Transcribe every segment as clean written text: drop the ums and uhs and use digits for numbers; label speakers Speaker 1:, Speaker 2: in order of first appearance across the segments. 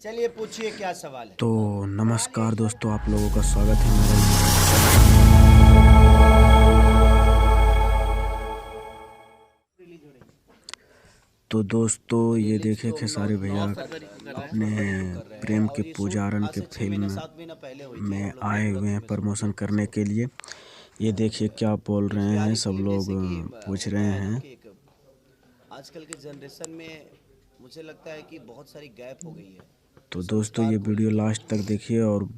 Speaker 1: चलिए पूछिए क्या सवाल है।
Speaker 2: तो नमस्कार दोस्तों, आप लोगों का स्वागत है मेरे तो दोस्तों ये देखिए खेसारी भैया अपने प्रेम के पुजारन के फिल्म में आए हुए हैं प्रमोशन करने के लिए। ये देखिए क्या बोल रहे हैं, सब लोग पूछ रहे हैं।
Speaker 1: आजकल के जनरेशन में मुझे लगता है कि बहुत सारी गैप हो गई है।
Speaker 2: तो दोस्तों
Speaker 1: संस्कार
Speaker 2: ये
Speaker 1: को
Speaker 2: वीडियो
Speaker 1: लेके
Speaker 2: लास्ट तक देखिए और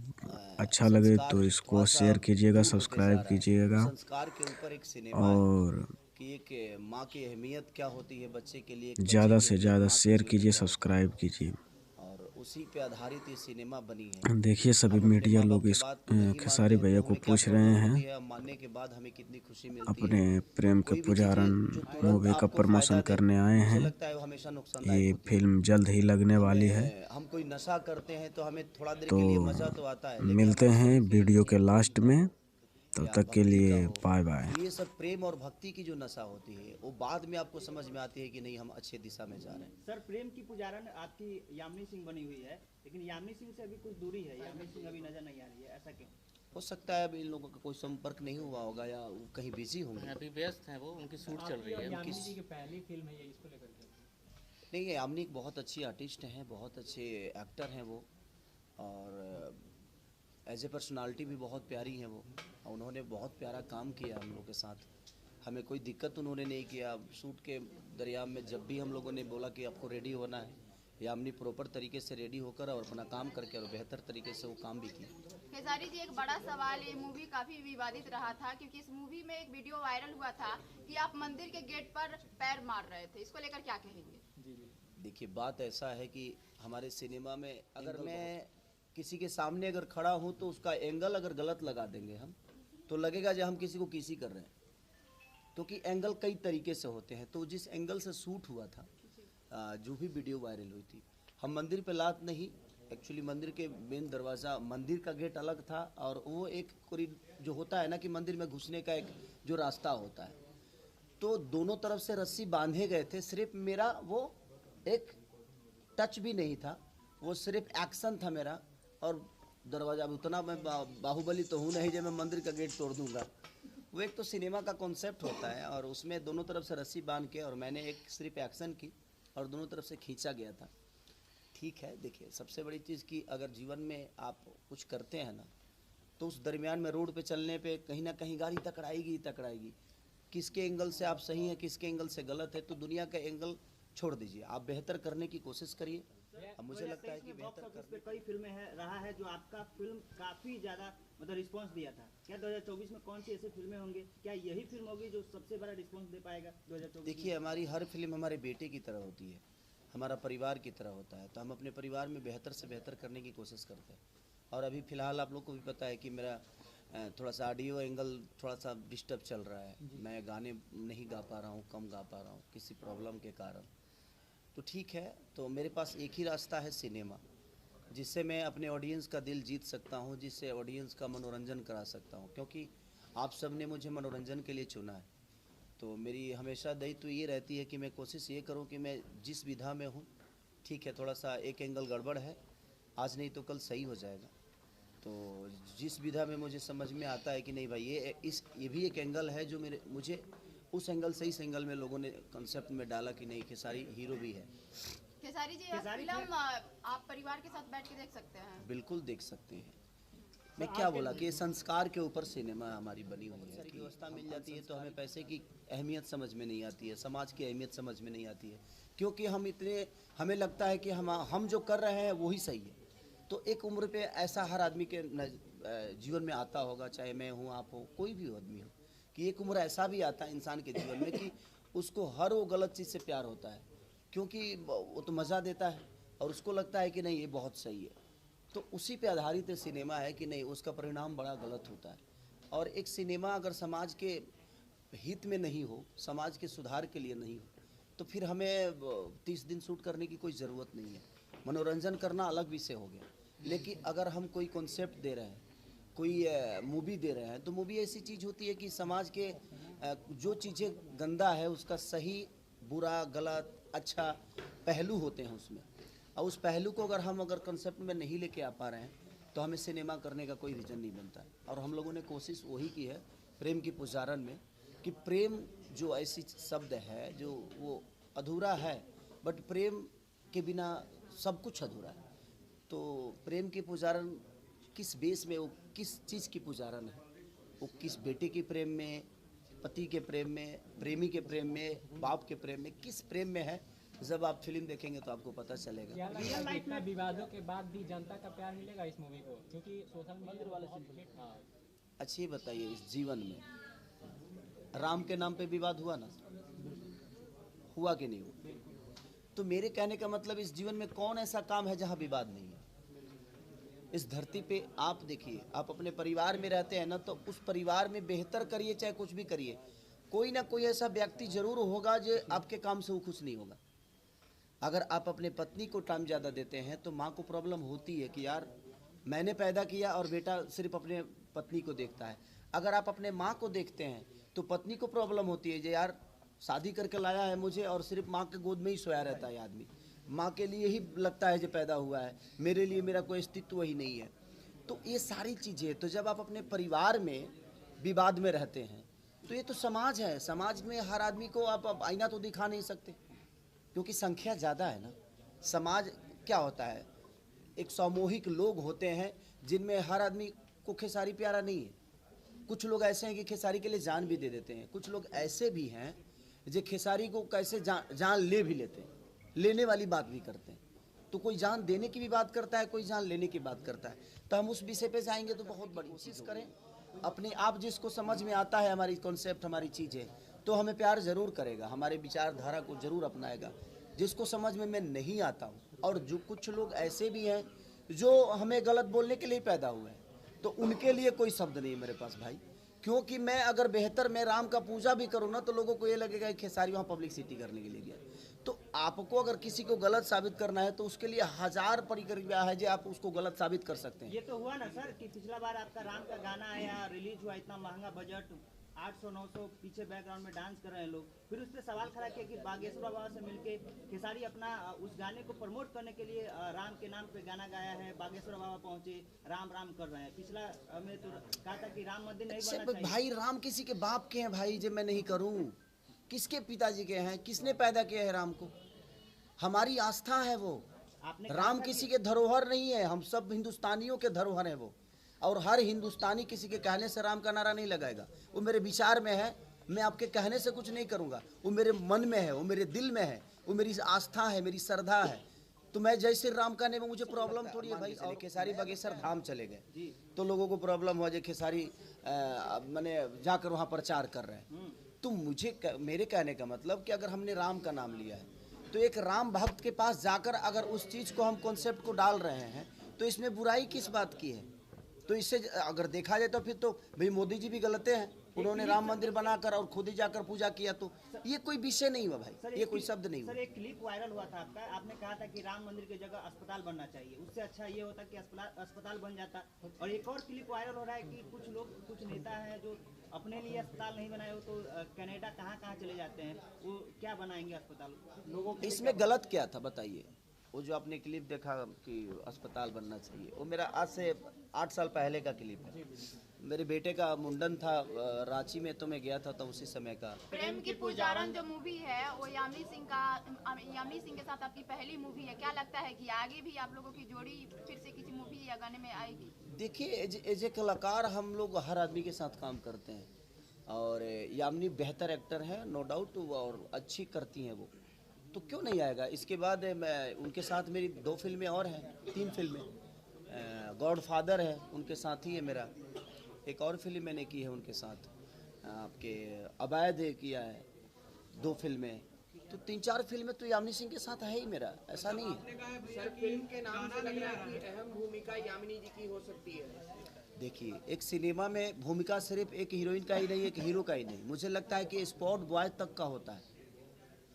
Speaker 2: अच्छा लगे
Speaker 1: संस्कार
Speaker 2: तो इसको
Speaker 1: थोड़ा सा
Speaker 2: शेयर कीजिएगा,
Speaker 1: लूप होते जा
Speaker 2: सब्सक्राइब
Speaker 1: रहा है।
Speaker 2: कीजिएगा
Speaker 1: संस्कार के ऊपर एक सिनेमा है
Speaker 2: और
Speaker 1: कि एक माँ की अहमियत क्या होती है बच्चे के लिए, एक बच्चे
Speaker 2: ज़्यादा
Speaker 1: की
Speaker 2: से
Speaker 1: अहमियत
Speaker 2: ज़्यादा
Speaker 1: माँ के
Speaker 2: शेयर
Speaker 1: जीवन में
Speaker 2: कीजिए,
Speaker 1: क्या होती है,
Speaker 2: सब्सक्राइब कीजिए।
Speaker 1: और उसी पे आधारित ये सिनेमा बनी है।
Speaker 2: देखिए सभी
Speaker 1: हम अपने
Speaker 2: मीडिया
Speaker 1: माँ बाप
Speaker 2: लोग
Speaker 1: की
Speaker 2: इस
Speaker 1: बात नहीं मानते
Speaker 2: खेसारी
Speaker 1: हैं
Speaker 2: भैया
Speaker 1: तो
Speaker 2: को
Speaker 1: हमें क्या
Speaker 2: पूछ रहे
Speaker 1: प्रॉब्लम
Speaker 2: हैं
Speaker 1: होती है, हम मानने के बाद हमें कितनी खुशी मिलती है।
Speaker 2: अपने प्रेम के
Speaker 1: कोई भी
Speaker 2: पुजारन
Speaker 1: चीज़ें जो तुरंत
Speaker 2: मूवी का
Speaker 1: आपको
Speaker 2: प्रमोशन
Speaker 1: फ़ायदा दे,
Speaker 2: करने आए
Speaker 1: मुझे
Speaker 2: हैं।
Speaker 1: लगता है वो हमेशा नुकसानदायक
Speaker 2: ये
Speaker 1: होती है।
Speaker 2: फिल्म जल्द ही लगने वाली है,
Speaker 1: हम कोई नशा करते हैं तो हमें थोड़ा देर
Speaker 2: तो
Speaker 1: के लिए मज़ा तो आता है, लेकिन
Speaker 2: मिलते
Speaker 1: हमारे
Speaker 2: हैं
Speaker 1: शरीर के लिए
Speaker 2: वीडियो
Speaker 1: नहीं
Speaker 2: के
Speaker 1: है। प्रेम
Speaker 2: लास्ट
Speaker 1: का
Speaker 2: में।
Speaker 1: हो
Speaker 2: तब
Speaker 1: या
Speaker 2: तक के
Speaker 1: भक्ति का
Speaker 2: लिए
Speaker 1: हो,
Speaker 2: बाय बाय।
Speaker 1: तो ये सब प्रेम और भक्ति की जो नशा होती है वो बाद में आपको समझ में आती है कि नहीं, हम अच्छे दिशा में जा रहे हैं।
Speaker 3: सर, प्रेम की पुजारन आपकी यामिनी सिंह बनी हुई है, लेकिन यामिनी सिंह से अभी कुछ दूरी है, यामिनी सिंह अभी नजर नहीं आ रही है, ऐसा क्यों?
Speaker 1: हो सकता है अब इन लोगों का कोई संपर्क नहीं हुआ होगा या वो कहीं बिजी होंगे।
Speaker 4: अभी व्यस्त हैं, वो उनकी शूट चल रही है।
Speaker 3: यामिनी जी की पहली फिल्म है ये, इसको लेकर के।
Speaker 1: नहीं, यामिनी एक बहुत अच्छी आर्टिस्ट हैं, बहुत अच्छे एक्टर हैं वो, और एज ए पर्सनालिटी भी बहुत प्यारी हैं वो, और उन्होंने बहुत प्यारा काम किया हम लोग के साथ। हमें कोई दिक्कत उन्होंने नहीं किया। शूट के दरमियान में जब भी हम लोगों ने बोला कि आपको रेडी होना है, यामिनी प्रॉपर तरीके से रेडी होकर और अपना काम करके और बेहतर तरीके से वो काम भी किया।
Speaker 5: खेसारी जी, एक बड़ा सवाल, ये मूवी काफी विवादित रहा था क्योंकि इस मूवी में एक वीडियो वायरल हुआ था कि आप मंदिर के गेट पर पैर मार रहे थे, इसको लेकर क्या कहेंगे?
Speaker 1: देखिए बात ऐसा है कि हमारे सिनेमा में अगर मैं किसी के सामने अगर खड़ा हूँ तो उसका एंगल अगर गलत लगा देंगे हम, तो लगेगा जब हम किसी को किसी कर रहे हैं, क्योंकि एंगल कई तरीके से होते हैं। तो जिस एंगल से शूट हुआ था, जो भी वीडियो वायरल हुई थी, हम मंदिर पे लात नहीं, एक्चुअली मंदिर के मेन दरवाज़ा, मंदिर का गेट अलग था, और वो एक जो होता है ना कि मंदिर में घुसने का एक जो रास्ता होता है, तो दोनों तरफ से रस्सी बांधे गए थे। सिर्फ मेरा वो एक टच भी नहीं था, वो सिर्फ एक्शन था मेरा। और दरवाज़ा, उतना मैं बाहुबली तो हूँ नहीं जो मैं मंदिर का गेट तोड़ दूंगा। वो एक तो सिनेमा का कॉन्सेप्ट होता है, और उसमें दोनों तरफ से रस्सी बांध के और मैंने एक सिर्फ एक्शन की और दोनों तरफ से खींचा गया था। ठीक है, देखिए सबसे बड़ी चीज़ कि अगर जीवन में आप कुछ करते हैं ना, तो उस दरमियान में रोड पे चलने पे कहीं ना कहीं गाड़ी टकराएगी ही टकराएगी। किसके एंगल से आप सही हैं, किसके एंगल से गलत है, तो दुनिया का एंगल छोड़ दीजिए, आप बेहतर करने की कोशिश करिए। अब मुझे लगता है कि
Speaker 3: बॉक्स
Speaker 1: बेहतर
Speaker 3: ऑफिस पे कई फिल्में है रहा है जो आपका फिल्म काफी ज्यादा मतलब रिस्पांस दिया था। क्या 2024 में कौन सी ऐसी फिल्में होंगी, क्या यही फिल्म होगी जो सबसे बड़ा रिस्पांस दे पाएगा 2024?
Speaker 1: देखिए हमारी हर फिल्म हमारे बेटे की तरह होती है, हमारा परिवार की तरह होता है, तो हम अपने परिवार में बेहतर से बेहतर करने की कोशिश करते हैं। और अभी फ़िलहाल आप लोग को भी पता है कि मेरा थोड़ा सा ऑडियो एंगल थोड़ा सा डिस्टर्ब चल रहा है, मैं गाने नहीं गा पा रहा हूँ, कम गा पा रहा हूँ किसी प्रॉब्लम के कारण। तो ठीक है, तो मेरे पास एक ही रास्ता है, सिनेमा, जिससे मैं अपने ऑडियंस का दिल जीत सकता हूँ, जिससे ऑडियंस का मनोरंजन करा सकता हूँ, क्योंकि आप सब ने मुझे मनोरंजन के लिए चुना है। तो मेरी हमेशा दायित्व तो ये रहती है कि मैं कोशिश ये करूं कि मैं जिस विधा में हूं, ठीक है थोड़ा सा एक एंगल गड़बड़ है, आज नहीं तो कल सही हो जाएगा। तो जिस विधा में मुझे समझ में आता है कि नहीं भाई ये भी एक एंगल है जो मुझे उस एंगल से, इस एंगल में लोगों ने कंसेप्ट में डाला कि नहीं खेसारी हीरो भी है।
Speaker 5: खेसारी जी, फिल्म आप परिवार के साथ बैठ के देख सकते हैं?
Speaker 1: बिल्कुल देख सकते हैं। मैं क्या बोला कि संस्कार के ऊपर सिनेमा हमारी बनी हुई है। व्यवस्था मिल जाती है तो हमें पैसे की अहमियत समझ में नहीं आती है, समाज की अहमियत समझ में नहीं आती है, क्योंकि हमें लगता है कि हम जो कर रहे हैं वही सही है। तो एक उम्र पे ऐसा हर आदमी के जीवन में आता होगा, चाहे मैं हूँ, आप हो, कोई भी आदमी हो, कि एक उम्र ऐसा भी आता है इंसान के जीवन में कि उसको हर वो गलत चीज़ से प्यार होता है, क्योंकि वो तो मज़ा देता है और उसको लगता है कि नहीं ये बहुत सही है। तो उसी पे आधारित सिनेमा है कि नहीं, उसका परिणाम बड़ा गलत होता है। और एक सिनेमा अगर समाज के हित में नहीं हो, समाज के सुधार के लिए नहीं हो, तो फिर हमें 30 दिन शूट करने की कोई ज़रूरत नहीं है। मनोरंजन करना अलग विषय हो गया, लेकिन अगर हम कोई कॉन्सेप्ट दे रहे हैं, कोई मूवी दे रहे हैं, तो मूवी ऐसी चीज़ होती है कि समाज के जो चीज़ें गंदा है उसका सही, बुरा, गलत, अच्छा पहलू होते हैं उसमें। और उस पहलू को अगर कंसेप्ट में नहीं लेके आ पा रहे हैं तो हमें सिनेमा करने का कोई रीज़न नहीं बनता है। और हम लोगों ने कोशिश वही की है प्रेम की पुजारन में कि प्रेम जो ऐसी शब्द है जो वो अधूरा है, बट प्रेम के बिना सब कुछ अधूरा है। तो प्रेम की पुजारन किस बेस में, वो किस चीज़ की पुजारन है, वो किस बेटे के प्रेम में, पति के प्रेम में, प्रेमी के प्रेम में, बाप के प्रेम में, किस प्रेम में है, जब आप फिल्म देखेंगे तो आपको पता चलेगा।
Speaker 6: क्या लगता है इतना विवादों के बाद भी जनता का प्यार मिलेगा इस मूवी को, क्योंकि सोशल मीडिया वाले
Speaker 1: अच्छी बताइए, इस जीवन में राम के नाम पे विवाद हुआ ना, हुआ कि नहीं हुआ? तो मेरे कहने का मतलब इस जीवन में कौन ऐसा काम है जहाँ विवाद नहीं है? इस धरती पे आप देखिए, आप अपने परिवार में रहते हैं ना, तो उस परिवार में बेहतर करिए चाहे कुछ भी करिए, कोई ना कोई ऐसा व्यक्ति जरूर होगा जो आपके काम से वो खुश नहीं होगा। अगर आप अपने पत्नी को टाइम ज़्यादा देते हैं तो माँ को प्रॉब्लम होती है कि यार मैंने पैदा किया और बेटा सिर्फ अपने पत्नी को देखता है। अगर आप अपने माँ को देखते हैं तो पत्नी को प्रॉब्लम होती है जो यार शादी करके लाया है मुझे और सिर्फ माँ के गोद में ही सोया रहता है आदमी, माँ के लिए ही लगता है जो पैदा हुआ है, मेरे लिए मेरा कोई अस्तित्व ही नहीं है। तो ये सारी चीज़ें, तो जब आप अपने परिवार में विवाद में रहते हैं तो ये तो समाज है, समाज में हर आदमी को आप आईना तो दिखा नहीं सकते क्योंकि संख्या ज़्यादा है ना। समाज क्या होता है, एक सामूहिक लोग होते हैं जिनमें हर आदमी को खेसारी प्यारा नहीं है। कुछ लोग ऐसे हैं कि खेसारी के लिए जान भी दे देते हैं, कुछ लोग ऐसे भी हैं जो खेसारी को कैसे जान ले भी लेते हैं, लेने वाली बात भी करते हैं। तो कोई जान देने की भी बात करता है, कोई जान लेने की बात करता है। तो हम उस विषय पे जाएंगे तो बहुत बड़ी कोशिश करें अपने आप, जिसको समझ में आता है हमारी कॉन्सेप्ट, हमारी चीज़ें, तो हमें प्यार ज़रूर करेगा, हमारे विचारधारा को ज़रूर अपनाएगा। जिसको समझ में मैं नहीं आता हूँ, और जो कुछ लोग ऐसे भी हैं जो हमें गलत बोलने के लिए पैदा हुए हैं, तो उनके लिए कोई शब्द नहीं है मेरे पास भाई। क्योंकि मैं अगर बेहतर मैं राम का पूजा भी करूँ ना तो लोगों को ये लगेगा कि खेसारी वहाँ पब्लिसिटी करने के लिए गया। तो आपको अगर किसी को गलत साबित करना है तो उसके लिए हजार प्रक्रिया है जो आप उसको गलत साबित कर सकते हैं।
Speaker 3: ये तो हुआ ना सर कि पिछला बार आपका राम का गाना आया, रिलीज हुआ, इतना महंगा बजट, 800-900 पीछे बैकग्राउंड में डांस कर रहे हैं लोग, फिर उस पर सवाल खड़ा किया कि बागेश्वर बाबा से मिलके खेसारी अपना उस गाने को प्रमोट करने के लिए राम के नाम पे गाना गाया है, बागेश्वर बाबा पहुंचे, राम राम कर रहे हैं। पिछला में तो कहा था कि राम मंदिर नहीं बनना चाहिए।
Speaker 1: भाई राम किसी के बाप के हैं भाई, जब मैं नहीं करूं, किसके पिताजी के हैं, किसने पैदा किया है राम को? हमारी आस्था है वो। राम किसी के धरोहर नहीं है, हम सब हिंदुस्तानियों के धरोहर है वो। और हर हिंदुस्तानी किसी के कहने से राम का नारा नहीं लगाएगा, वो मेरे विचार में है, मैं आपके कहने से कुछ नहीं करूँगा, वो मेरे मन में है, वो मेरे दिल में है, वो मेरी आस्था है, मेरी श्रद्धा है। तो मैं जय श्री राम कहने में मुझे प्रॉब्लम थोड़ी है भाई। और खेसारी बागेश्वर धाम चले गए तो लोगों को प्रॉब्लम हुआ जो खेसारी मैंने जाकर वहाँ प्रचार कर रहे हैं। तो मेरे कहने का मतलब कि अगर हमने राम का नाम लिया है तो एक राम भक्त के पास जाकर अगर उस चीज़ को हम कॉन्सेप्ट को डाल रहे हैं तो इसमें बुराई किस बात की है? तो इससे अगर देखा जाए तो फिर तो भाई मोदी जी भी गलत हैं, उन्होंने राम मंदिर बनाकर और खुद ही जाकर पूजा किया। तो ये कोई विषय नहीं हुआ भाई, ये कोई शब्द नहीं हुआ।
Speaker 3: सर एक क्लिप वायरल हुआ था आपका, आपने कहा था कि राम मंदिर की जगह अस्पताल बनना चाहिए, उससे अच्छा ये होता कि अस्पताल बन जाता। और एक और क्लिप वायरल हो रहा है कि कुछ लोग, कुछ नेता हैं जो अपने लिए अस्पताल नहीं बनाए हो तो कनाडा कहाँ चले जाते हैं, वो क्या बनाएंगे अस्पताल लोगों को?
Speaker 1: इसमें गलत क्या था बताइए? वो जो आपने क्लिप देखा कि अस्पताल बनना चाहिए, वो मेरा आज से 8 साल पहले का क्लिप है। मेरे बेटे का मुंडन था रांची में, तो मैं गया था तो उसी समय का।
Speaker 5: प्रेम की पुजारन जो मूवी है वो यामिनी सिंह के साथ आपकी पहली मूवी है, क्या लगता है कि आगे भी आप लोगों की जोड़ी फिर से किसी मूवी या गाने में आएगी?
Speaker 1: देखिए एज ए कलाकार हम लोग हर आदमी के साथ काम करते हैं और यामिनी बेहतर एक्टर है नो डाउट, और अच्छी करती हैं वो, तो क्यों नहीं आएगा। इसके बाद मैं उनके साथ मेरी 2 फिल्में और हैं, 3 फिल्में, गॉड फादर है उनके साथ ही है मेरा, एक और फिल्म मैंने की है उनके साथ, आपके अवैध किया है 2 फिल्में, तो 3-4 फिल्में तो यामिनी सिंह के साथ है ही मेरा, ऐसा नहीं है।
Speaker 7: सर फिल्म के नाम से लग रहा है कि अहम भूमिका यामिनी जी की हो सकती है।
Speaker 1: देखिए एक सिनेमा में भूमिका सिर्फ एक हीरोइन का ही नहीं, एक हीरो का ही नहीं, मुझे लगता है कि स्पॉट बॉय तक का होता है।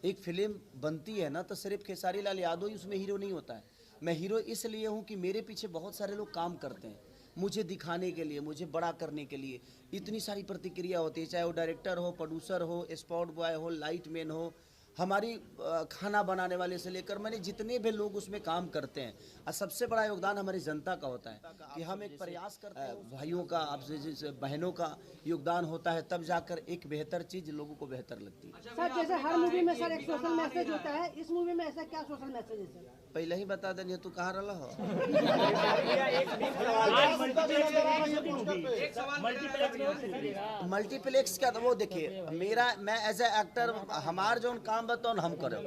Speaker 1: एक फिल्म बनती है ना तो सिर्फ खेसारी लाल यादव ही उसमें हीरो नहीं होता है। मैं हीरो इसलिए हूँ कि मेरे पीछे बहुत सारे लोग काम करते हैं, मुझे दिखाने के लिए, मुझे बड़ा करने के लिए इतनी सारी प्रतिक्रिया होती है, चाहे वो डायरेक्टर हो, प्रोड्यूसर हो, स्पॉट बॉय हो, लाइट मैन हो, हमारी खाना बनाने वाले से लेकर मैंने जितने भी लोग उसमें काम करते हैं, और सबसे बड़ा योगदान हमारी जनता का होता है कि हम एक प्रयास करते हैं, भाइयों का, आपसे जैसे बहनों का योगदान होता है, तब जाकर एक बेहतर चीज लोगों को बेहतर लगती है।
Speaker 8: सर जैसे हर मूवी में सर एक सोशल मैसेज होता है, इस मूवी में ऐसा क्या सोशल मैसेज है सर?
Speaker 1: पहले ही बता देंगे, तू कहाँ रहा हो? मल्टीप्लेक्स का तो वो देखिए, मैं एज ए एक्टर हमार जो काम बताओ हम करो,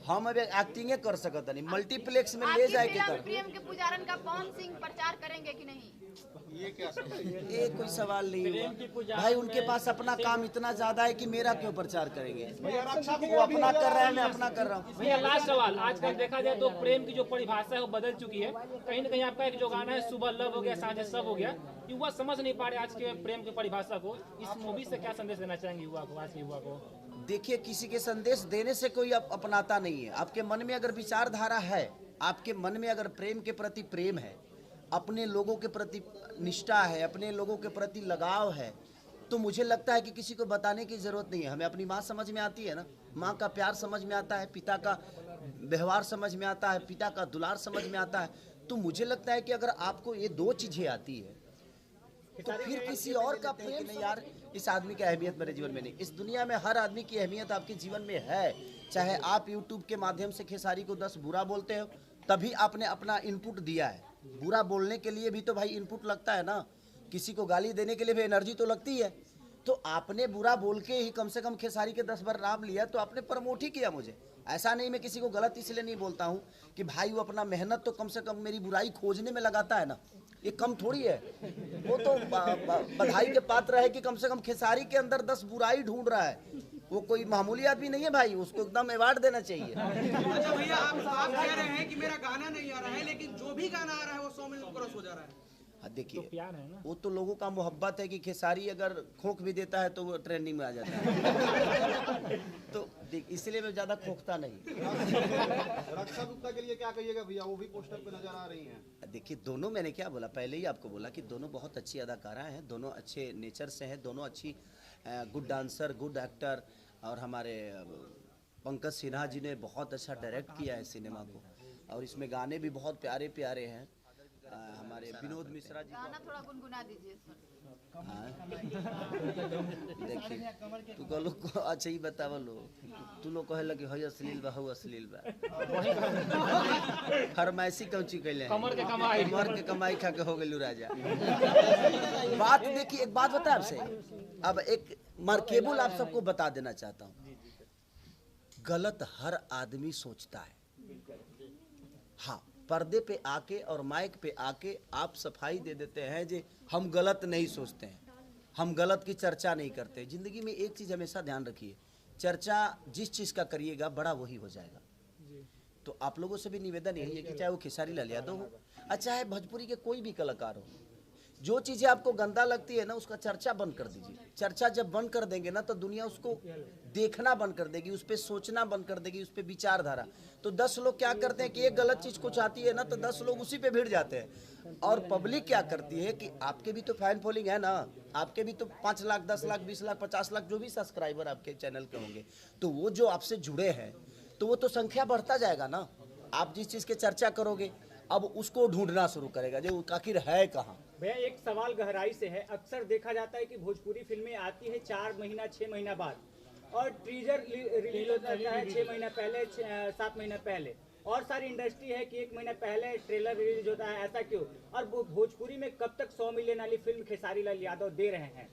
Speaker 1: हम अभी एक्टिंग कर सकते नहीं, मल्टीप्लेक्स में ले जाए के कर।
Speaker 5: प्रेम के पुजारन का पवन सिंह प्रचार करेंगे कि नहीं?
Speaker 1: ये कोई सवाल नहीं हुआ भाई, उनके पास अपना काम इतना ज्यादा है कि मेरा क्यों प्रचार करेंगे? वो अपना कर रहा है, मैं अपना कर रहा हूँ।
Speaker 6: भैया लास्ट सवाल, आजकल देखा जाए तो प्रेम की जो परिभाषा है वो बदल चुकी है। कहीं ना कहीं आपका एक जो गाना है सुबह लव हो गया सांझे सब हो गया, युवा समझ नहीं पा रहे आज के प्रेम की परिभाषा को। इस मूवी से क्या संदेश देना चाहेंगे युवा को, आज के युवा को?
Speaker 1: देखिए, किसी के संदेश देने से कोई अपनाता नहीं है। आपके मन में अगर विचारधारा है, आपके मन में अगर प्रेम के प्रति प्रेम है, अपने लोगों के प्रति निष्ठा है, अपने लोगों के प्रति लगाव है, तो मुझे लगता है कि किसी को बताने की जरूरत नहीं है। हमें अपनी माँ समझ में आती है ना, माँ का प्यार समझ में आता है, पिता का व्यवहार समझ में आता है, पिता का दुलार समझ में आता है। तो मुझे लगता है कि अगर आपको ये दो चीजें आती है तो फिर किसी और का प्रेम नहीं। यार, इस आदमी की अहमियत मेरे जीवन में नहीं, इस दुनिया में हर आदमी की अहमियत आपके जीवन में है। चाहे आप यूट्यूब के माध्यम से खेसारी को 10 बुरा बोलते हो, तभी आपने अपना इनपुट दिया है। बुरा बोलने के लिए भी तो भाई इनपुट लगता है ना, किसी को गाली देने के लिए भी एनर्जी तो लगती है। तो आपने बुरा बोल के ही कम से कम खेसारी के 10 बार नाम लिया, तो आपने प्रमोट ही किया मुझे। ऐसा नहीं, मैं किसी को गलत इसलिए नहीं बोलता हूँ कि भाई वो अपना मेहनत तो कम से कम मेरी बुराई खोजने में लगाता है ना, ये कम थोड़ी है। वो तो बधाई के पात्र है कि कम से कम खेसारी के अंदर 10 बुराई ढूंढ रहा है। वो कोई मामूली आदमी नहीं है भाई, उसको एकदम अवार्ड देना चाहिए।
Speaker 7: अच्छा भैया, आप कह रहे हैं कि मेरा गाना नहीं आ रहा है, लेकिन जो भी गाना आ रहा है वो 100 मिलियन क्रॉस हो जा रहा है।
Speaker 1: देखिए,
Speaker 6: प्यार है ना,
Speaker 1: वो तो लोगों का मोहब्बत है कि खेसारी अगर खोख भी देता है तो वो ट्रेंडिंग में आ जाता है। तो देख, इसलिए मैं ज्यादा खोखता नहीं।
Speaker 9: रक्षा गुप्ता के लिए क्या कहिएगा भैया, वो भी पोस्टर पे नजर आ रही हैं।
Speaker 1: देखिए, दोनों, मैंने क्या बोला, पहले ही आपको बोला कि दोनों बहुत अच्छी अदाकारा हैं, दोनों अच्छे नेचर से हैं, दोनों अच्छी गुड डांसर, गुड एक्टर। और हमारे पंकज सिन्हा जी ने बहुत अच्छा डायरेक्ट किया है सिनेमा को, और इसमें गाने भी बहुत प्यारे प्यारे हैं। हमारे विनोद मिश्रा जी,
Speaker 5: गाना थोड़ा गुनगुना दीजिए सर।
Speaker 1: देखिए, तू कह लो अच्छा ही बताव लो, तू लोग कहे लगे हई अश्लील बा, हऊ अश्लील बा। फरमाइशी कौची कैले,
Speaker 6: कमर के
Speaker 1: कमाई खा के हो गेलू राजा। बात देखिए, एक बात बता आपसे, अब एक मार्केबल आप सबको बता देना चाहता हूँ। गलत हर आदमी सोचता है, हाँ, पर्दे पे आके और माइक पे आके आप सफाई दे देते हैं जे हम गलत नहीं सोचते हैं, हम गलत की चर्चा नहीं करते। जिंदगी में एक चीज हमेशा ध्यान रखिए, चर्चा जिस चीज का करिएगा बड़ा वही हो जाएगा। तो आप लोगों से भी निवेदन यही है कि चाहे वो खेसारी लाल यादव हो, चाहे भोजपुरी के कोई भी कलाकार हो, जो चीजें आपको गंदा लगती है ना, उसका चर्चा बंद कर दीजिए। चर्चा जब बंद कर देंगे ना, तो दुनिया उसको देखना बंद कर देगी, उस पर सोचना बंद कर देगी, उस पर विचारधारा। तो 10 लोग क्या करते हैं कि एक गलत चीज कुछ आती है ना, तो 10 लोग उसी पे भिड़ जाते हैं। और पब्लिक क्या करती है कि आपके भी तो फैन फॉलोइंग है ना, आपके भी तो 5 लाख, 10 लाख, 20 लाख, 50 लाख जो भी सब्सक्राइबर आपके चैनल के होंगे, तो वो जो आपसे जुड़े हैं, तो वो तो संख्या बढ़ता जाएगा ना। आप जिस चीज की चर्चा करोगे, अब उसको ढूंढना शुरू करेगा जो आखिर है कहाँ।
Speaker 3: भैया एक सवाल गहराई से है, अक्सर देखा जाता है कि भोजपुरी फिल्में आती है 4 महीना 6 महीना बाद, और ट्रीजर रिलीज होता है 6 महीना पहले, 7 महीना पहले, और सारी इंडस्ट्री है कि 1 महीना पहले ट्रेलर रिलीज होता है। ऐसा क्यों? और भोजपुरी में कब तक 100 मिलियन वाली फिल्म खेसारी लाल यादव दे रहे हैं?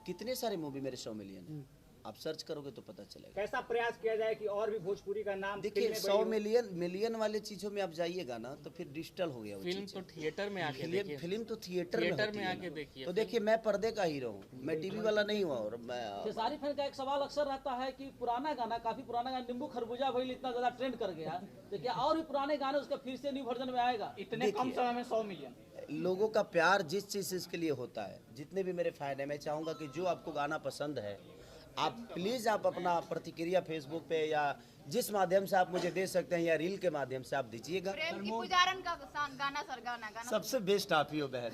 Speaker 1: कितने सारे मूवी मेरे 100 मिलियन, आप सर्च करोगे तो पता चलेगा।
Speaker 3: कैसा प्रयास किया जाए कि और भी भोजपुरी का नाम?
Speaker 1: देखिए, 100 मिलियन वाले चीजों में आप जाइएगा ना, तो फिर डिजिटल हो गया वो
Speaker 4: फिल्म तो थिएटर में आके देखिए,
Speaker 1: फिल्म तो थिएटर में
Speaker 4: आके देखिए।
Speaker 1: तो देखिए, मैं पर्दे का हीरो हूँ, मैं टीवी वाला नहीं हुआ। और मैं
Speaker 10: खेसारी फैन का एक सवाल अक्सर रहता है कि पुराना गाना, काफी पुराना गाना नींबू खरबूजा भइल इतना ज्यादा ट्रेंड कर गया, तो क्या और भी पुराने गाने उसका फिर से न्यू वर्जन में आएगा? इतने कम समय में 100 मिलियन।
Speaker 1: लोगों का प्यार जिस चीज के लिए होता है, जितने भी मेरे फैन है, मैं चाहूंगा कि जो आपको गाना पसंद है, आप प्लीज आप अपना प्रतिक्रिया फेसबुक पे या जिस माध्यम से आप मुझे दे सकते हैं, या रील के माध्यम से आप दीजिएगा।
Speaker 5: प्रेम की पुजारन का गाना सर, गाना
Speaker 1: सबसे बेस्ट आप ही हो बहन।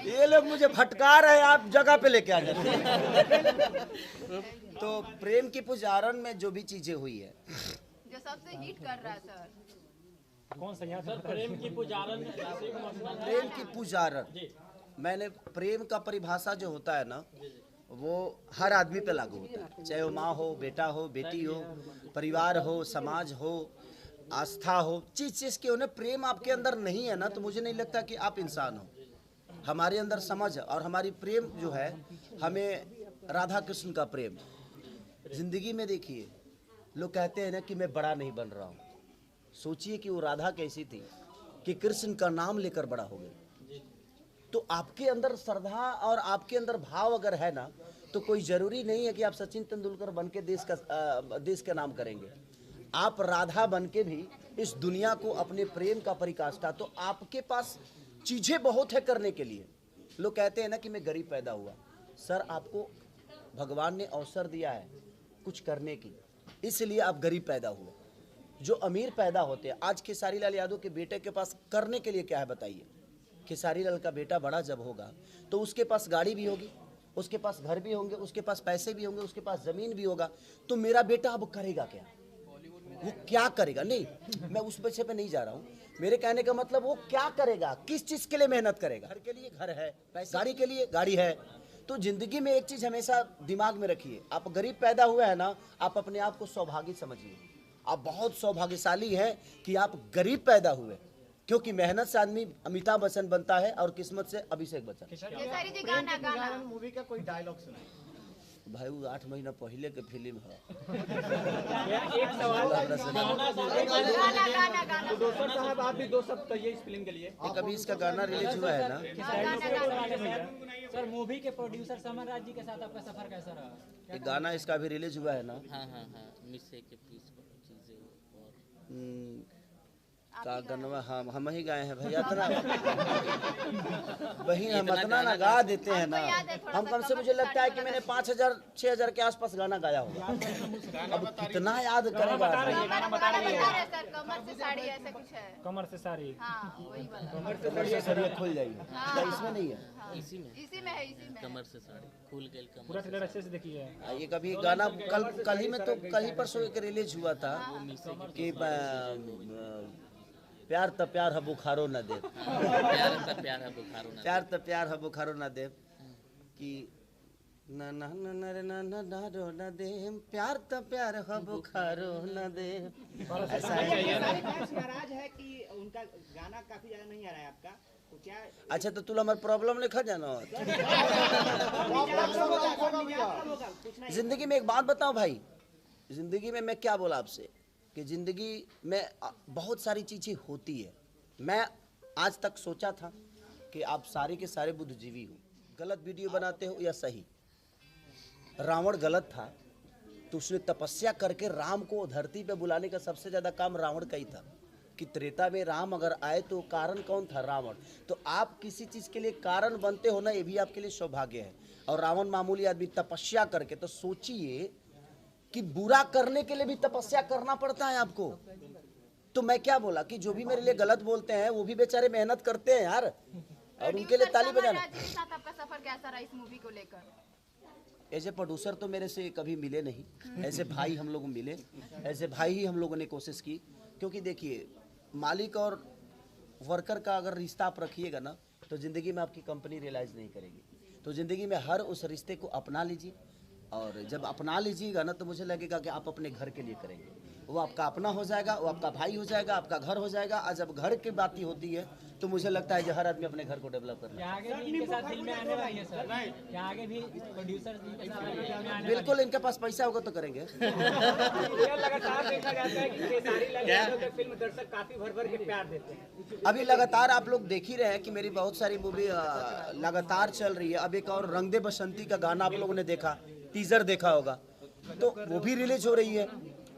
Speaker 1: ये लोग मुझे फटकार है, आप जगह पे लेके आ जाते हैं। तो प्रेम की पुजारन में जो भी चीजें हुई है,
Speaker 5: जो सबसे हिट कर रहा है सर,
Speaker 6: कौन सा यहाँ
Speaker 10: सर प्रेम की पुजारन
Speaker 1: प्रेम की पुजारन, मैंने प्रेम का परिभाषा जो होता है ना, वो हर आदमी पे लागू होता है, चाहे वो माँ हो, बेटा हो, बेटी हो, परिवार हो, समाज हो, आस्था हो, चीज के उन्हें प्रेम आपके अंदर नहीं है ना, तो मुझे नहीं लगता कि आप इंसान हो। हमारे अंदर समझ और हमारी प्रेम जो है, हमें राधा कृष्ण का प्रेम जिंदगी में देखिए, लोग कहते हैं ना कि मैं बड़ा नहीं बन रहा हूँ, सोचिए कि वो राधा कैसी थी कि कृष्ण का नाम लेकर बड़ा हो गई। तो आपके अंदर श्रद्धा और आपके अंदर भाव अगर है ना, तो कोई जरूरी नहीं है कि आप सचिन तेंदुलकर बन के देश का नाम करेंगे। आप राधा बन के भी इस दुनिया को अपने प्रेम का परिकाष्ठा, तो आपके पास चीजें बहुत है करने के लिए। लोग कहते हैं ना कि मैं गरीब पैदा हुआ, सर आपको भगवान ने अवसर दिया है कुछ करने की, इसलिए आप गरीब पैदा हुए। जो अमीर पैदा होते हैं, आज खेसारी लाल यादव के बेटे के पास करने के लिए क्या है बताइए। खेसारी लाल का बेटा बड़ा जब होगा तो उसके पास गाड़ी भी होगी, उसके पास घर भी होंगे, उसके पास पैसे भी होंगे, उसके पास जमीन भी होगा। तो मेरा बेटा अब करेगा क्या, वो क्या करेगा? नहीं, मैं उस विषय पे नहीं जा रहा हूँ। मेरे कहने का मतलब वो क्या करेगा, किस चीज के लिए मेहनत करेगा। घर के लिए घर है, गाड़ी के लिए गाड़ी है। तो जिंदगी में एक चीज हमेशा दिमाग में रखिए, आप गरीब पैदा हुए हैं ना, आप अपने आप को सौभाग्य समझिए। आप बहुत सौभाग्यशाली हैं कि आप गरीब पैदा हुए, क्योंकि मेहनत से आदमी अमिताभ बच्चन बनता है और किस्मत से अभिषेक बच्चन।
Speaker 5: खेसारी जी गाना
Speaker 9: मूवी का कोई डायलॉग सुनाए।
Speaker 1: भाई वो 8 महीना पहले के फिल्म है।
Speaker 6: एक सवाल,
Speaker 7: दोस्तों साहब आप भी 2 शब्द कहिए इस फिल्म के लिए।
Speaker 1: कभी इसका गाना रिलीज हुआ है ना।
Speaker 11: सर मूवी के प्रोड्यूसर समर राज जी के साथ आपका सफर कैसा रहा?
Speaker 1: ये गाना इसका भी रिलीज हुआ है ना।
Speaker 4: हाँ मिस्से के पीस चीजें और
Speaker 1: का गनवा हम ही गाए हैं भैया, इतना वही हम इतना ना गा देते हैं ना। हम कम से मुझे लगता है कि मैंने 5000-6000 के आसपास गाना गाया होगा। अब कितना याद करेगा।
Speaker 5: कमर से साड़ी ऐसे कुछ है,
Speaker 6: कमर से साड़ी,
Speaker 5: हाँ वही वाला,
Speaker 1: कमर से साड़ी खुल जाएगी, इसमें नहीं है,
Speaker 4: इसी में
Speaker 5: है, इसी में
Speaker 4: कमर से साड़ी खुल गई कमर।
Speaker 6: पूरा ट्रेलर अच्छे से देखिए।
Speaker 1: ये कभी गाना कल ही में तो कल ही परसों एक रिलीज हुआ था कि प्यार त प्यार है बुखारो न दे,
Speaker 4: प्यार त प्यार है बुखारो न,
Speaker 1: प्यार त प्यार है बुखारो न दे, कि न न न न न न न न दे, प्यार त प्यार है बुखारो न दे। ऐसा है।
Speaker 3: नाराज है कि उनका गाना काफी ज्यादा नहीं आ रहा है आपका, तो क्या?
Speaker 1: अच्छा तो तुला हमारे प्रॉब्लम लिखा जाना। जिंदगी में एक बात बताओ भाई, जिंदगी में मैं क्या बोला आपसे कि जिंदगी में बहुत सारी चीजें होती है। मैं आज तक सोचा था कि आप सारे के सारे बुद्धिजीवी हो, गलत वीडियो बनाते हो या सही। रावण गलत था तो उसने तपस्या करके राम को धरती पे बुलाने का सबसे ज्यादा काम रावण का ही था कि त्रेता में राम अगर आए तो कारण कौन था? रावण। तो आप किसी चीज के लिए कारण बनते हो ना, ये भी आपके लिए सौभाग्य है। और रावण मामूली आदमी तपस्या करके, तो सोचिए कि बुरा करने के लिए भी तपस्या करना पड़ता है आपको। तो मैं क्या बोला कि जो भी मेरे लिए गलत बोलते हैं वो भी बेचारे मेहनत करते हैं यार, और उनके लिए ताली बजाना।
Speaker 5: आपका सफर कैसा रहा इस मूवी को लेकर?
Speaker 1: ऐसे प्रोड्यूसर तो मेरे से कभी मिले नहीं, ऐसे भाई हम लोग मिले, ऐसे भाई ही हम लोगों ने कोशिश की। क्योंकि देखिए, मालिक और वर्कर का अगर रिश्ता आप रखिएगा ना, तो ज़िंदगी में आपकी कंपनी रियलाइज़ नहीं करेगी। तो ज़िंदगी में हर उस रिश्ते को अपना लीजिए, और जब अपना लीजिएगा ना, तो मुझे लगेगा कि आप अपने घर के लिए करेंगे। वो आपका अपना हो जाएगा, वो आपका भाई हो जाएगा, आपका घर हो जाएगा। और जब घर की बात ही होती है तो मुझे लगता है कि हर आदमी अपने घर को डेवलप करना।
Speaker 11: आगे भी इनके साथ फिल्में आने वाली है सर, क्या आगे भी प्रोड्यूसर इनके साथ फिल्में आने वाली?
Speaker 1: बिल्कुल, इनके पास पैसा होगा तो करेंगे।
Speaker 3: लगातार देखा जाता है कि खेसारी लाल यादव की फिल्म दर्शक काफी भर भर के प्यार देते हैं।
Speaker 1: अभी लगातार आप लोग देख ही रहे हैं कि मेरी बहुत सारी मूवी लगातार चल रही है। अब एक और रंग दे बसंती का गाना आप लोगों ने देखा, टीजर देखा होगा, तो वो भी रिलीज हो रही है।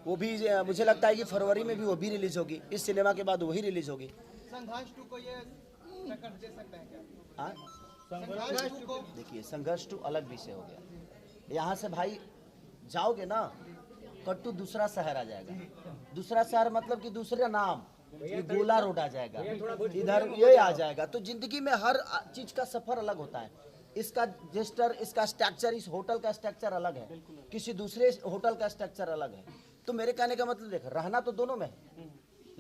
Speaker 1: वो भी मुझे लगता है कि फरवरी में भी वो भी रिलीज होगी। इस सिनेमा के बाद वही रिलीज होगी।
Speaker 9: संघर्ष 2 को ये टक्कर दे सकता है क्या?
Speaker 1: संघर्ष 2 को देखिए, संघर्ष 2 अलग विषय हो गया। यहाँ से भाई जाओगे ना, कट्टू दूसरा शहर आ जाएगा। दूसरा शहर मतलब कि दूसरा नाम, ये गोला रोड आ जाएगा, इधर ये आ जाएगा। तो जिंदगी में हर चीज का सफर अलग होता है। इसका जेस्टर, इसका स्ट्रक्चर, इस होटल का स्ट्रक्चर अलग है, किसी दूसरे होटल का स्ट्रक्चर अलग है। तो मेरे कहने का मतलब देख, रहना तो दोनों में है,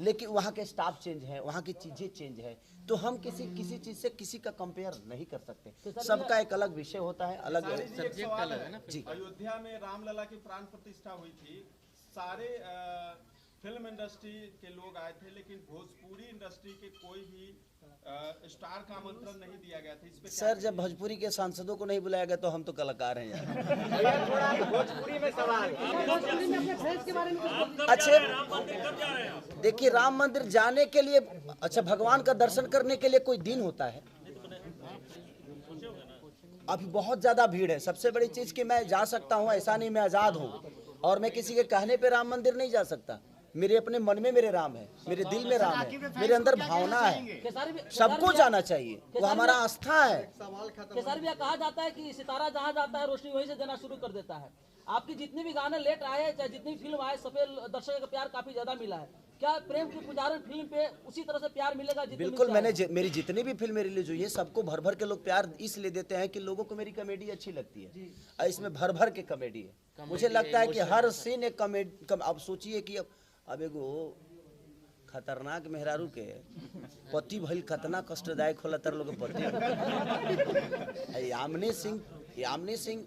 Speaker 1: लेकिन वहाँ के स्टाफ चेंज है, वहाँ की चीजें चेंज है, तो हम किसी चीज से किसी का कंपेयर नहीं कर सकते। सबका एक अलग विषय होता है, अलग
Speaker 4: सब्जेक्ट अलग है ना।
Speaker 1: जी।
Speaker 9: अयोध्या में रामलला की प्राण प्रतिष्ठा हुई थी, सारे फिल्म इंडस्ट्री के लोग आए थे, लेकिन भोजपुरी इंडस्ट्री के कोई भी स्टार का आमंत्रण नहीं दिया गया था। इस पे
Speaker 1: सर, जब भोजपुरी के सांसदों को नहीं बुलाया गया तो हम तो कलाकार हैं यार।
Speaker 11: भोजपुरी में सवाल,
Speaker 1: अच्छा देखिए, राम मंदिर जाने के लिए, अच्छा भगवान का दर्शन करने के लिए कोई दिन होता है? अभी बहुत ज्यादा भीड़ है। सबसे बड़ी चीज कि मैं जा सकता हूँ, ऐसा नहीं, मैं आजाद हूँ और मैं किसी के कहने पे राम मंदिर नहीं जा सकता। मेरे अपने मन में मेरे राम है, मेरे दिल में राम है, मेरे अंदर भावना है, सबको जाना चाहिए, वो हमारा आस्था है।
Speaker 10: केसारी भैया, कहा जाता है कि सितारा जहाँ जाता है रोशनी वहीं से देना शुरू कर देता है। आपकी जितनी भी गाने लेट आए, चाहे जितनी फिल्म आए, सफेद दर्शकों का प्यार काफी ज्यादा मिला है। क्या प्रेम की पुजारन फिल्म पे उसी तरह से प्यार मिलेगा?
Speaker 1: बिल्कुल, मेरी जितनी भी फिल्में रिलीज हुई है, सबको भर भर के लोग प्यार इसलिए देते हैं कि लोगों को मेरी कॉमेडी अच्छी लगती है, और इसमें भर भर के कॉमेडी है। मुझे लगता है कि हर सीन एक कॉमेडी। अब सोचिए कि अब एगो खतरनाक मेहरारू के पति भइल कितना कष्टदायक होला तर लोग पति। यामिनी सिंह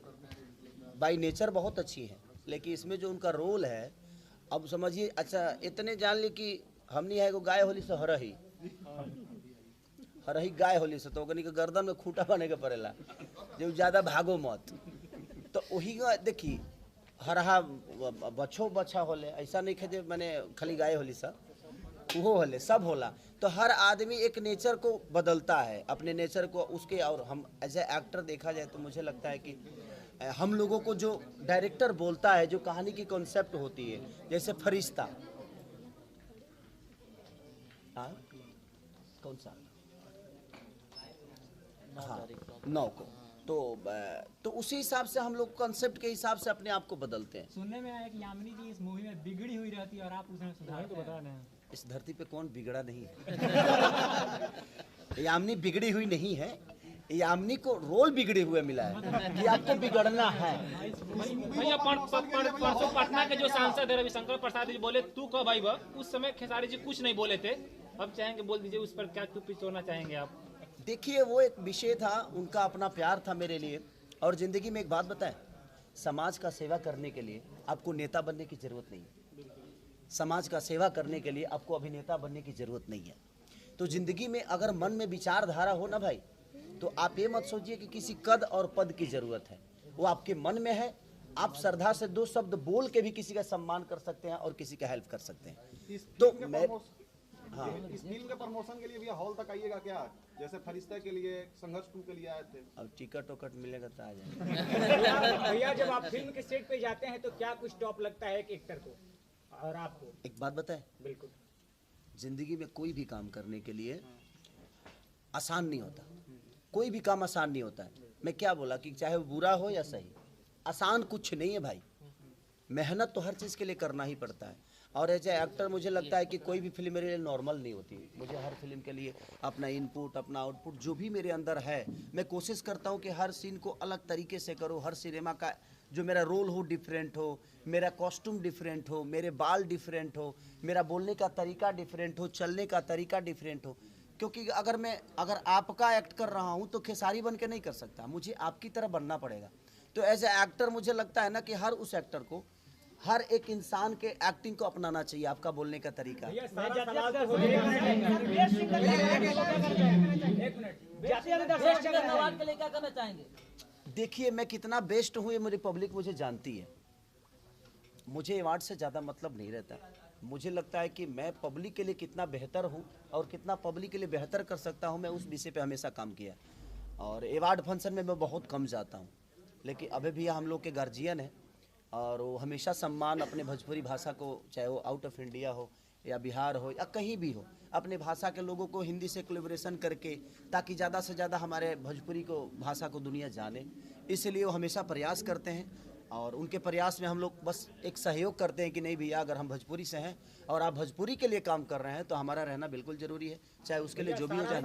Speaker 1: बाई नेचर बहुत अच्छी है, लेकिन इसमें जो उनका रोल है, अब समझिए, अच्छा इतने जान ली कि हमनी है एगो गाय होली से हरही गाय होली से, तो ओकनी के गर्दन में खूंटा बने के पड़ेला जो ज्यादा भागो मत। तो वही देखी हरहा बछो बछा होले, ऐसा नहीं खे मैंने खाली गाय होली सा, वो होले, सब होला। तो हर आदमी एक नेचर को बदलता है, अपने नेचर को उसके। और हम एज ए एक्टर देखा जाए तो मुझे लगता है कि हम लोगों को जो डायरेक्टर बोलता है, जो कहानी की कॉन्सेप्ट होती है, जैसे फरिश्ता, कौन सा, हाँ, 9 को, तो उसी हिसाब से हम लोग कॉन्सेप्ट के हिसाब से अपने आप को बदलते हैं।
Speaker 11: सुनने में आया कि यामिनी जी इस मूवी में बिगड़ी हुई रहती है और आप उसमें सुधार तो बता रहे हैं।
Speaker 1: इस धरती पे कौन बिगड़ा नहीं है? यामिनी बिगड़ी हुई नहीं है, यामिनी को रोल बिगड़े हुए मिला है कि आपको बिगड़ना है।
Speaker 6: भैया परसों पटना के जो सांसद है रविशंकर प्रसाद जी बोले तू कब आई वह, उस समय खेसारी जी कुछ नहीं बोले थे, अब चाहेंगे बोल दीजिए उस पर क्या टिप्पणी होना चाहेंगे आप?
Speaker 1: देखिए, वो एक विषय था, उनका अपना प्यार था मेरे लिए। और जिंदगी में एक बात बताएं, समाज का सेवा करने के लिए आपको नेता बनने की जरूरत नहीं है। समाज का सेवा करने के लिए आपको अभिनेता बनने की जरूरत नहीं है। तो जिंदगी में अगर मन में विचारधारा हो ना भाई, तो आप ये मत सोचिए कि किसी कद और पद की जरूरत है, वो आपके मन में है। आप श्रद्धा से 2 शब्द बोल के भी किसी का सम्मान कर सकते हैं और किसी का हेल्प कर सकते हैं। तो मैं
Speaker 9: इस फिल्म के प्रमोशन के लिए भी हॉल तक आइएगा क्या? जैसे फरिश्ता के लिए, संघर्ष 2 के लिए आए थे।
Speaker 1: अब टिकट मिलेगा तो आ जाएंगे।
Speaker 11: भैया, जब आप फिल्म के सेट पे जाते हैं तो क्या कुछ टॉप लगता है एक एक्टर को और आपको?
Speaker 1: एक बात बताएं,
Speaker 11: बिल्कुल,
Speaker 1: जिंदगी में कोई भी काम करने के लिए आसान नहीं होता, कोई भी काम आसान नहीं होता है। मैं क्या बोला कि चाहे वो बुरा हो या सही, आसान कुछ नहीं है भाई। मेहनत तो हर चीज़ के लिए करना ही पड़ता है। और एज ए एक्टर मुझे लगता है कि कोई भी फिल्म मेरे लिए नॉर्मल नहीं होती। मुझे हर फिल्म के लिए अपना इनपुट, अपना आउटपुट जो भी मेरे अंदर है, मैं कोशिश करता हूँ कि हर सीन को अलग तरीके से करूँ। हर सिनेमा का जो मेरा रोल हो डिफरेंट हो, मेरा कॉस्ट्यूम डिफरेंट हो, मेरे बाल डिफरेंट हो, मेरा बोलने का तरीका डिफरेंट हो, चलने का तरीका डिफरेंट हो। क्योंकि अगर आपका एक्ट कर रहा हूँ तो खेसारी बन के नहीं कर सकता, मुझे आपकी तरह बनना पड़ेगा। तो एज ए एक्टर मुझे लगता है ना कि हर उस एक्टर को, हर एक इंसान के एक्टिंग को अपनाना चाहिए, आपका बोलने का तरीका। देखिए, मैं कितना बेस्ट हूँ ये मेरी पब्लिक मुझे जानती है। मुझे अवार्ड से ज़्यादा मतलब नहीं रहता। मुझे लगता है कि मैं पब्लिक के लिए कितना बेहतर हूँ और कितना पब्लिक के लिए बेहतर कर सकता हूँ, मैं उस विषय पे हमेशा काम किया। और अवार्ड फंक्शन में मैं बहुत कम जाता हूँ, लेकिन अभी भी हम लोग के गार्जियन हैं और वो हमेशा सम्मान अपने भोजपुरी भाषा को, चाहे वो आउट ऑफ इंडिया हो या बिहार हो या कहीं भी हो, अपने भाषा के लोगों को हिंदी से कोलैबोरेशन करके, ताकि ज़्यादा से ज़्यादा हमारे भोजपुरी को भाषा को दुनिया जाने, इसलिए वो हमेशा प्रयास करते हैं। और उनके प्रयास में हम लोग बस एक सहयोग करते हैं कि नहीं भैया, अगर हम भोजपुरी से हैं और आप भोजपुरी के लिए काम कर रहे हैं तो हमारा रहना बिल्कुल जरूरी है, चाहे उसके लिए जो भी हो जाए।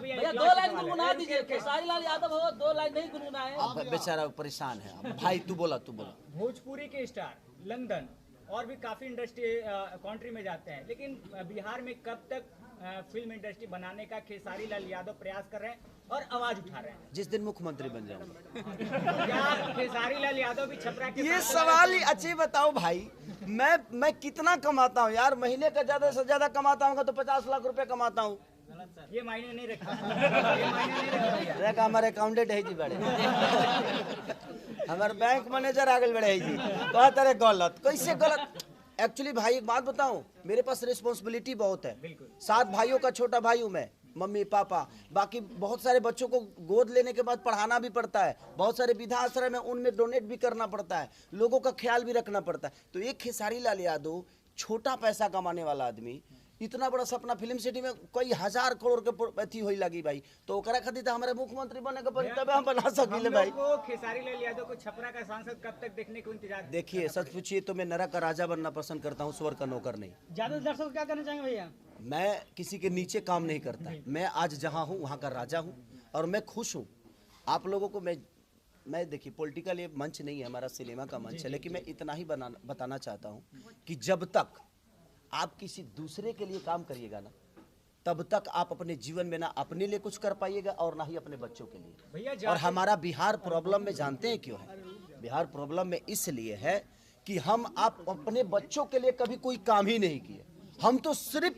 Speaker 10: भैया 2 लाइन गुनगुना दीजिए, खेसारी लाल यादव हो 2 लाइन नहीं गुनगुनाए।
Speaker 1: अब बेचारा परेशान है। भाई तू बोला।
Speaker 11: भोजपुरी के स्टार लंदन और भी काफी इंडस्ट्री कंट्री में जाते हैं, लेकिन बिहार में कब तक फिल्म इंडस्ट्री बनाने का खेसारी लाल यादव प्रयास कर रहे हैं और आवाज उठा रहे हैं?
Speaker 1: जिस दिन मुख्यमंत्री बन जाऊंगा।
Speaker 11: क्या खेसारी लाल यादव भी छपरा के
Speaker 1: ये सवाल ही अच्छे बताओ भाई, मैं कितना कमाता हूँ यार? महीने का ज्यादा से ज्यादा कमाता हूँ तो 50 लाख रुपए कमाता हूँ।
Speaker 11: ये मायने नहीं रखता।
Speaker 1: हमारे अकाउंटेंट है जी बड़े, हमारे बैंक मैनेजर आगे बढ़े जी, बहुत तरह गलत। कैसे गलत? एक्चुअली भाई एक बात बताऊं, मेरे पास रिस्पॉन्सिबिलिटी बहुत है। 7 भाइयों का छोटा भाई हूं मैं, मम्मी पापा, बाकी बहुत सारे बच्चों को गोद लेने के बाद पढ़ाना भी पड़ता है, बहुत सारे वृद्धाश्रम है उनमें डोनेट भी करना पड़ता है, लोगों का ख्याल भी रखना पड़ता है। तो एक खेसारी लाल यादव छोटा पैसा कमाने वाला आदमी, इतना बड़ा सपना फिल्म सिटी में कई 1000 करोड़ के अथी होई लगी भाई, तो ओकरा खातिर हमारे मुख्यमंत्री बने के तब हम बना सकिले भाई।
Speaker 11: खेसारी लाल यादव को छपरा का सांसद कब तक देखने को इंतजार?
Speaker 1: देखिए सच पूछिए तो मैं नरक का राजा बनना पसंद करता हूँ, स्वर्ग का नौकर नहीं।
Speaker 8: ज्यादा दर्शक क्या करना चाहेंगे भैया?
Speaker 1: मैं किसी के नीचे काम नहीं करता, मैं आज जहाँ हूँ वहाँ का राजा हूँ और मैं खुश हूँ। आप लोगों को मैं देखिए पॉलिटिकल ये मंच नहीं है, हमारा सिनेमा का मंच है, लेकिन मैं इतना ही बताना चाहता हूँ कि जब तक आप किसी दूसरे के लिए काम करिएगा ना, तब तक आप अपने जीवन में ना अपने लिए कुछ कर पाइएगा और ना ही अपने बच्चों के लिए। और हमारा बिहार प्रॉब्लम में जानते हैं क्यों है? बिहार प्रॉब्लम में इसलिए है कि आप अपने बच्चों के लिए कभी कोई काम ही नहीं किए। हम तो सिर्फ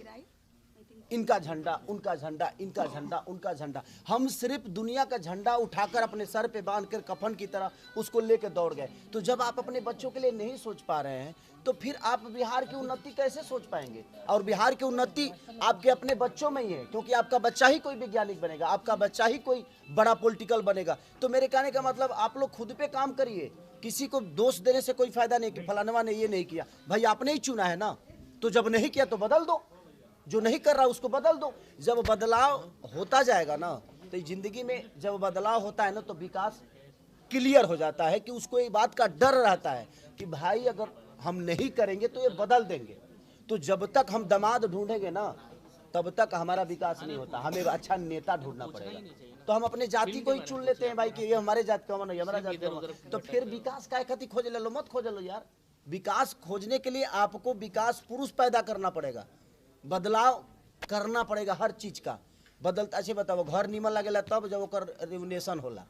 Speaker 1: इनका झंडा, उनका झंडा, इनका झंडा, उनका झंडा, हम सिर्फ दुनिया का झंडा उठाकर अपने सर पे बांधकर कफन की तरह उसको लेकर दौड़ गए। तो जब आप अपने बच्चों के लिए नहीं सोच पा रहे हैं तो फिर आप बिहार की उन्नति कैसे सोच पाएंगे? और बिहार की उन्नति आपके अपने बच्चों में ही है, क्योंकि आपका बच्चा ही कोई वैज्ञानिक बनेगा, आपका बच्चा ही कोई बड़ा पॉलिटिकल बनेगा। तो मेरे कहने का मतलब आप लोग खुद पे काम करिए, किसी को दोष देने से कोई फायदा नहीं कि फलानवा ने ये नहीं किया। भाई आपने ही चुना है ना, तो जब नहीं किया तो बदल दो, जो नहीं कर रहा उसको बदल दो। जब बदलाव होता जाएगा ना, तो जिंदगी में जब बदलाव होता है ना तो विकास क्लियर हो जाता है कि उसको एक बात का डर रहता है कि भाई अगर हम नहीं करेंगे तो ये बदल देंगे। तो जब तक हम दामाद ढूंढेंगे ना तब तक हमारा विकास नहीं होता, हमें अच्छा नेता ढूंढना पड़ेगा। तो हम अपने जाति को ही चुन लेते हैं भाई कि ये हमारे जाति का नहीं, हमारा जाति का, तो फिर विकास का खातिर खोज लो, मत खोज लो यार। विकास खोजने के लिए आपको विकास पुरुष पैदा करना पड़ेगा, बदलाव करना पड़ेगा हर चीज का। बदलता अच्छे बताओ, घर नीमन लगेला तब जब ओकर रिवोल्यूशन होला,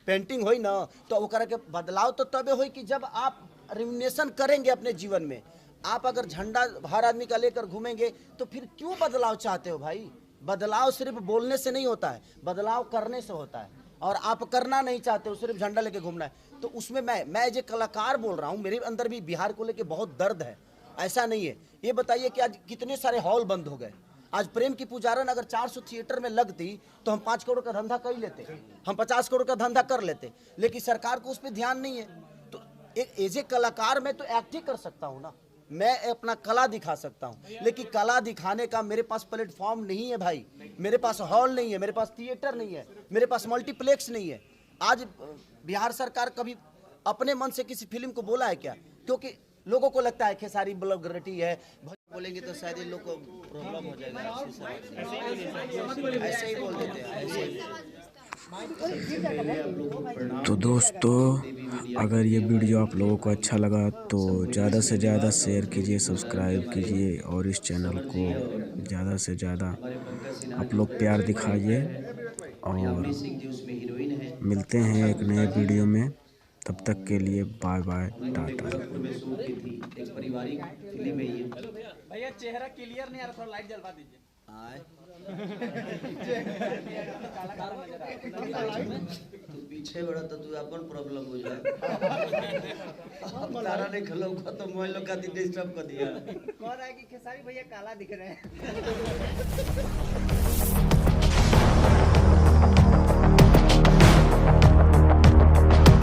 Speaker 1: पेंटिंग होई ना तो ओकरा के बदलाव तो तबे होई कि जब आप रिवोल्यूशन करेंगे अपने जीवन में। आप अगर झंडा हर आदमी का लेकर घूमेंगे तो फिर क्यों बदलाव चाहते हो भाई? बदलाव सिर्फ बोलने से नहीं होता है, बदलाव करने से होता है। और आप करना नहीं चाहते हो, सिर्फ झंडा लेके घूमना है। तो उसमें मैं जो कलाकार बोल रहा हूँ, मेरे अंदर भी बिहार को लेके बहुत दर्द है। ऐसा नहीं है, ये बताइए कि आज कितने सारे हॉल बंद हो गए। आज प्रेम की पुजारन अगर 400 थिएटर में लगती तो हम 5 करोड़ का धंधा कर लेते, हम 50 करोड़ का धंधा कर लेते, लेकिन सरकार को उस पर ध्यान नहीं है। तो एक एज ए कलाकार मैं तो एक्ट ही कर सकता हूँ ना, मैं अपना कला दिखा सकता हूँ, लेकिन कला दिखाने का मेरे पास प्लेटफॉर्म नहीं है भाई। मेरे पास हॉल नहीं है, मेरे पास थिएटर नहीं है, मेरे पास मल्टीप्लेक्स नहीं है। आज बिहार सरकार कभी अपने मन से किसी फिल्म को बोला है क्या? क्योंकि लोगों को लगता है खेसारी ब्लॉगरिटी है, बोलेंगे तो शायद इन लोग को प्रॉब्लम हो जाएगा, ऐसे ही बोल देते हैं, ऐसे ही।
Speaker 2: तो दोस्तों अगर ये वीडियो आप लोगों को अच्छा लगा तो ज़्यादा से ज़्यादा शेयर कीजिए, सब्सक्राइब कीजिए और इस चैनल को ज़्यादा से ज़्यादा आप लोग प्यार दिखाइए। और मिलते हैं एक नए वीडियो में, तब तक के लिए बाय बाय, टाटा।
Speaker 11: भैया चेहरा क्लियर नहीं आ रहा, थोड़ा लाइट जलवा दीजिए।
Speaker 1: तू पीछे बड़ा तो तू अपन प्रॉब्लम हो जाए। तारा नहीं खलो तो मोबाइल का डिस्टर्ब कर दिया।
Speaker 3: कह रहा है कि खेसारी भैया काला दिख रहे हैं।